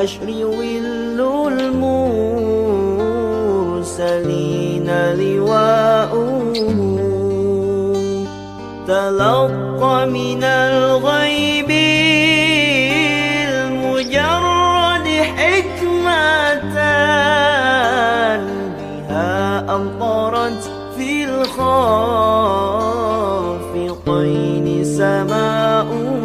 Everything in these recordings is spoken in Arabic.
الحشر ظل المرسلين لواؤه تلقى من الغيب المجرد حكمة بها أمطرت في الخافقين سماؤه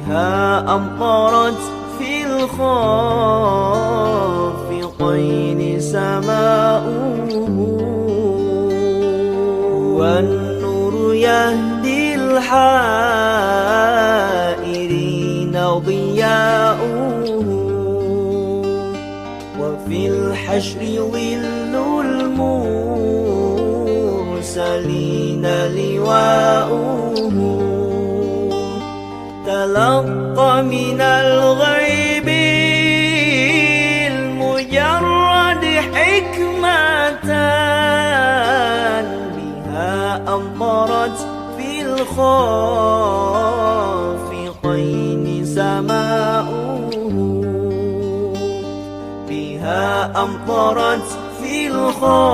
بها أمطرت في الخافقين سماؤه والنور يهدي الحائرين ضياؤه وفي الحشر ظل المرسلين لواؤه تلقى من الغيب المجرد حكمة بها أمطرت في الخافقين سماؤه بها أمطرت في الخافقين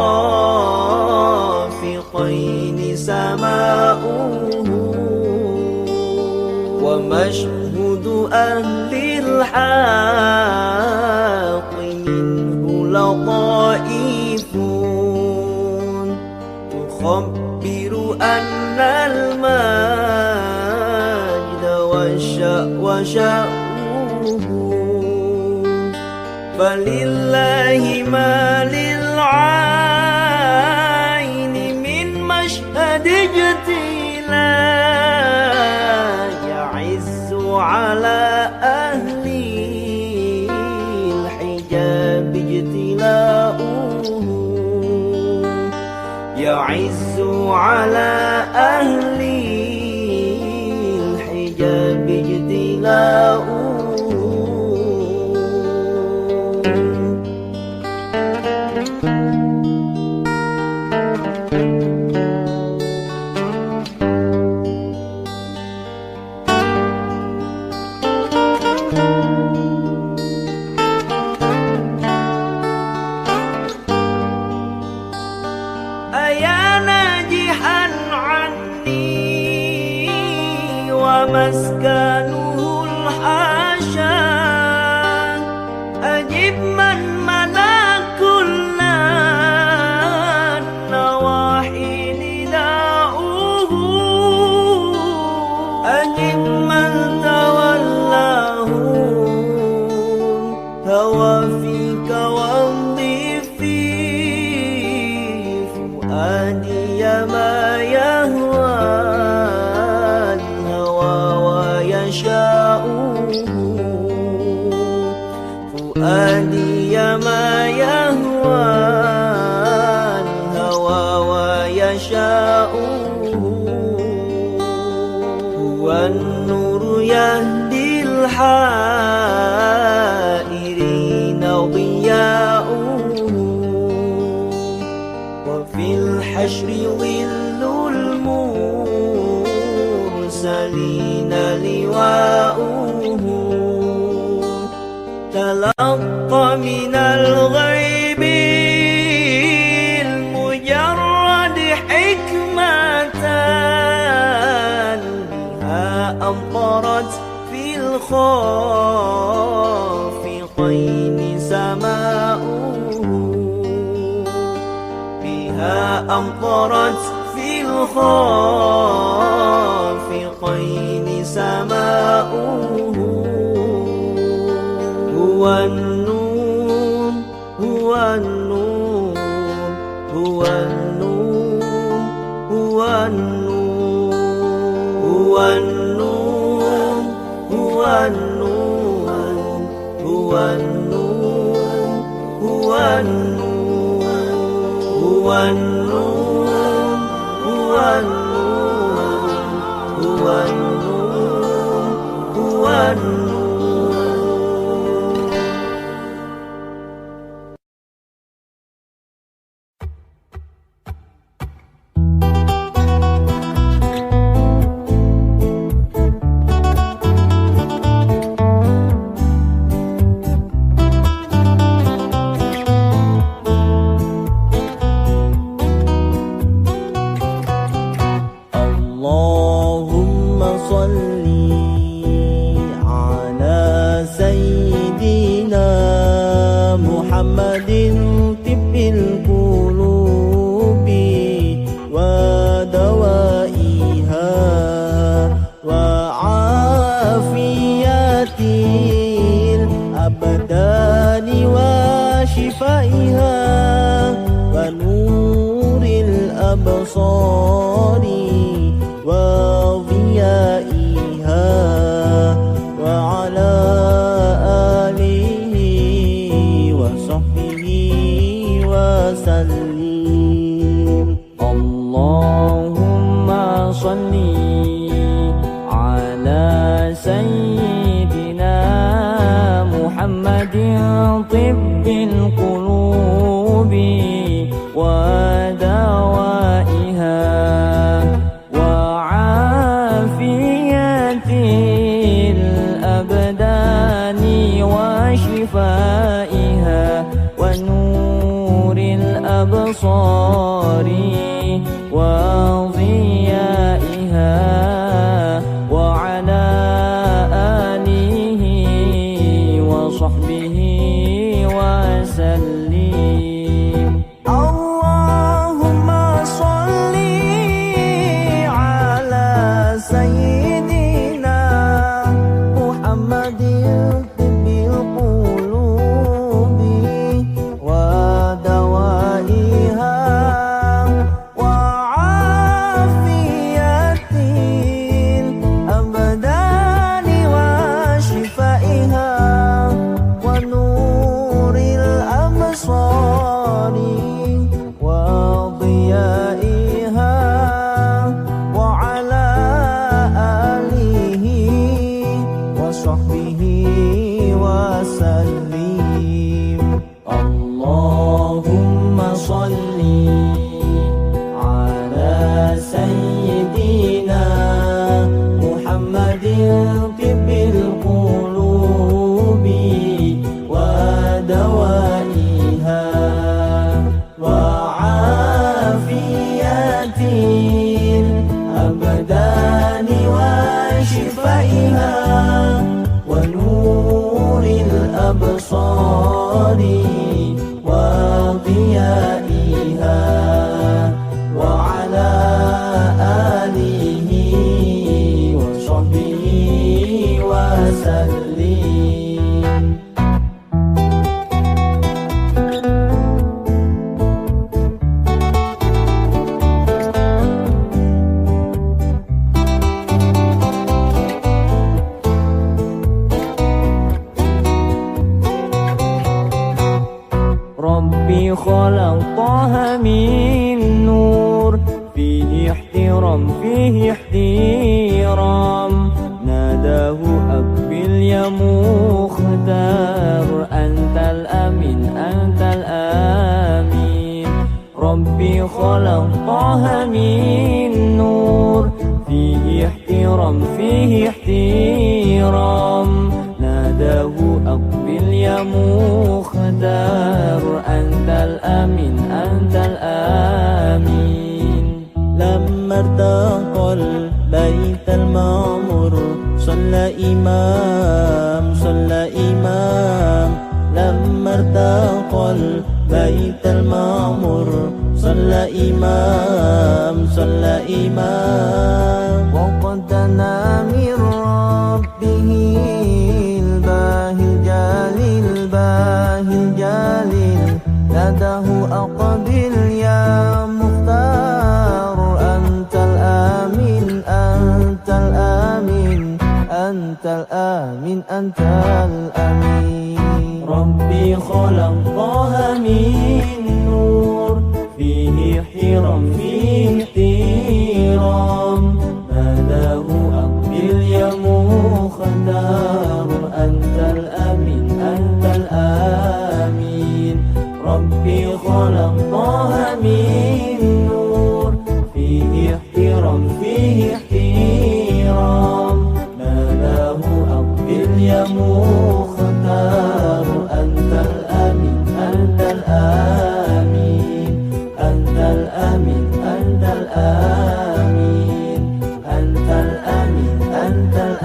سماؤه ومشهد أهل الحق منه لطائف تخبر أن المجد وشأوه فلله ما للعين من مشهد اجتلاء يعز على أهل الحجاب اجتلاؤه يعز على أهل الحجاب اجتلاؤه مسكنه الحاشا أجب من ملا كل النواحي نداؤه أجب من تولاه هوى فيك وامضي في فؤادي ما يهوى فؤادي ما يهوى الهوى ويشاؤه هو النور يهدي الحائرين ضياؤه وفي الحشر ظل المرسلين لواؤه تلقى من الغيب المجرد حكمة بها أمطرت في الخافقين سماؤه بها أمطرت في الخافقين سماؤه هو النور هو النور هو النور هو النور هو النور هو النور هو النور هو النور هو النور هو النور هو النور هو النور الأبصار وضيائها وعلى آله وصحبه وسلم. اللهم صل على سيدنا محمد طب القلوب ودوائها وعافية الأبدان وشفائها ونور الأبصار وضيائها وعلى آله وصحبه وسلم. اللهم صل على سيدنا محمد طب القلوب ودوائها وعافية الأبدان وشفائها ونور الأبصار وضيائها وعلى آله وصحبه وسلم. اللهم صل على سيدنا محمد طب القلوب ودوائها وعافية الأبدان وشفائها ونور الأبصار وضيائها وعلى آله وصحبه وسلم. ربي خلقها من نور فيه احترام فيه احترام ناداه أقبل يا مختار أنت الأمين أنت الأمين. ربي خلقها من نور فيه احترام فيه احترام ناداه أقبل يا مختار أنت الأمين أنت الأمين. لما ارتقى البيت المعمور صلى إمام لما ارتقى البيت المعمور صلى إمام وقد دنا من ربه الباهي الجليل ناداه أقبل يا مختار أنت الآمين أنت الآمين أنت الآمين أنت الآمين. ربي خلقها من نور فيه احترام فيه احترام ناداه أقبل يا مختار أنت الأمين أنت الآمين. ربي خلقها من نور فيه احترام فيه احترام ناداه أقبل يا مختار أنت الأمين أنت الآمين أنت الأمين أنت الآمين أنت الأمين أنت الآمين.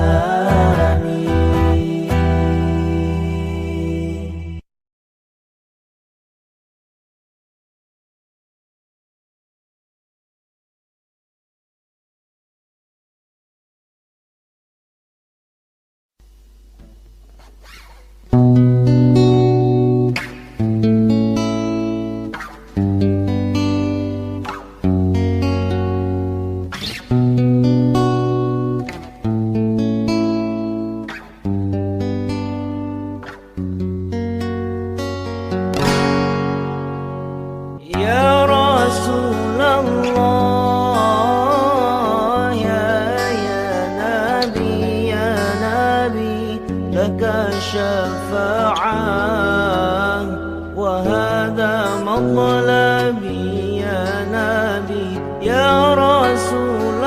مطلبي يا نبي يا رسول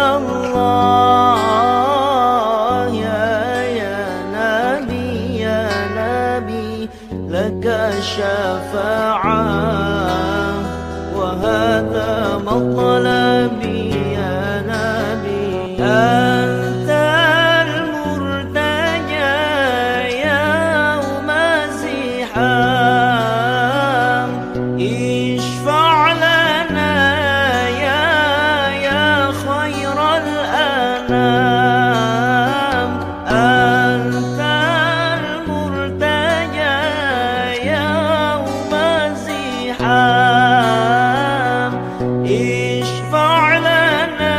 الله يا نبي يا نبي لك الشفاعة وهذا مطلبي يا نبي أنت المرتجى يوم الزحام اشفع لنا يا خير الأنام أنت المرتجى يوم الزحام اشفع لنا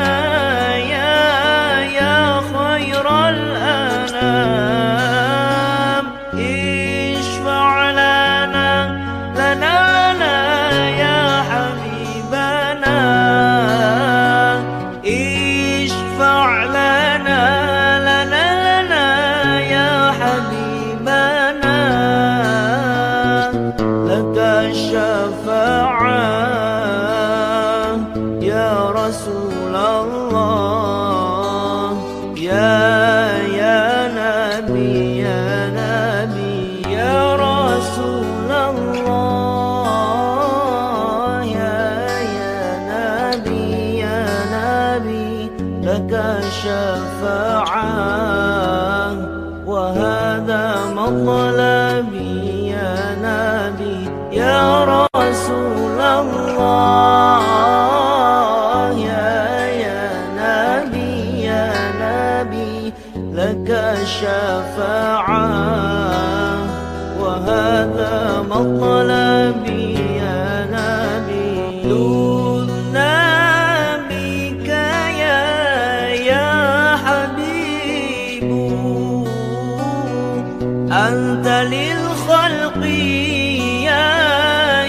يا خير الأنام اشفع لنا يا حبيبنا اشفع لنا يا حبيبنا لك الشفاعة يا رسول الله يا نبي يا نبي يا رسول الله يا نبي يا نبي لك الشفاعة وهذا مطلبي يا نبي يا رسول الله يا نبي يا نبي لك الشفاعة وهذا مطلبي يا نبي لذنا بك يا حبيب أنت للخلق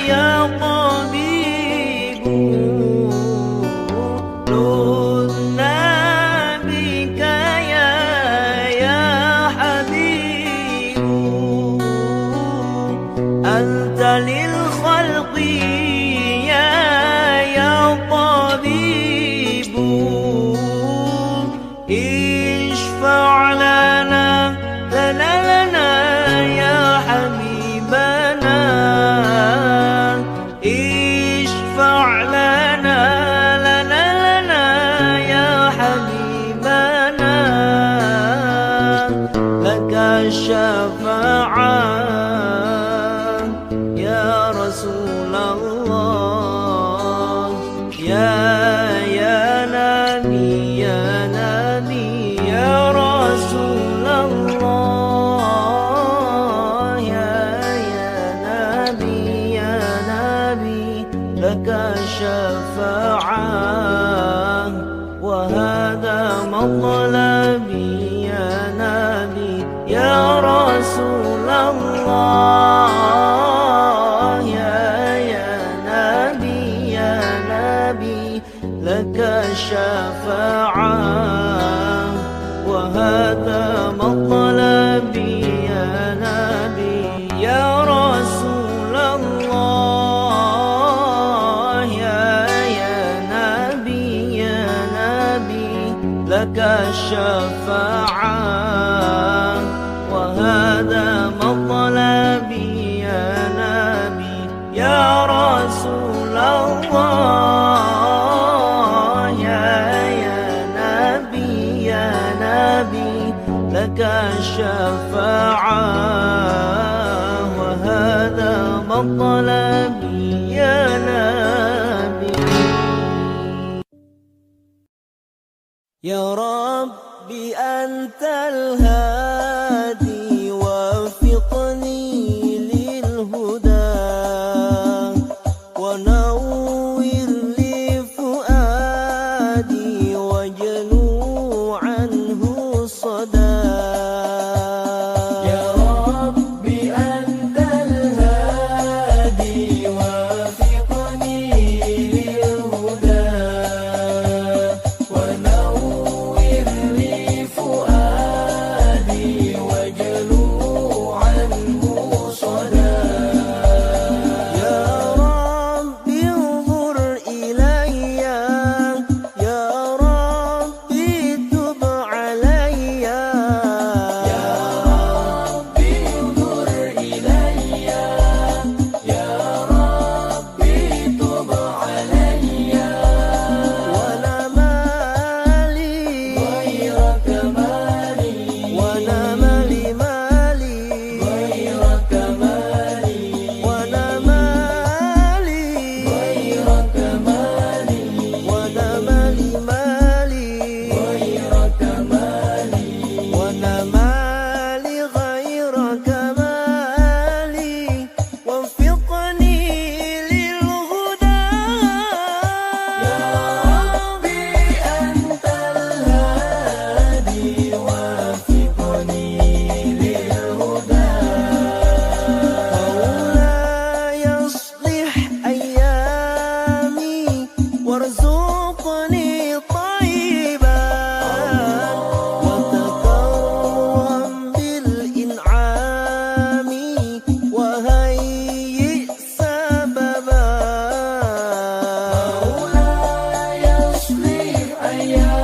يا طبيب لذنا بك يا حبيب أنت للخلق يا طبيب اشفع لنا يا حبيبنا اشفع لنا يا حبيبنا لك الشفاعة يا رسول الله يا نبي يا نبي يا رسول الله يا نبي يا نبي لك الشفاعة وهذا مطلبي يا نبي يا رسول الله يا نبي يا نبي لك الشفاعة وهذا مطلبي يا نبي يا رسول الله يا نبي يا نبي لك الشفاعة وهذا مطلبي يا نبي يا رسول الله يا نبي يا نبي لك الشفاعة وهذا مطلبي يا نبي يا ربي أنت الهادي وفقني للهدى ونور لي فؤادي واجلو عنه الصدى يا ربي أنت الهادي وفقني للهدى ونور لي فؤادي وارزقني طيبا وتكرم بالإنعام وهيئ سببا مولاي اصلح أيام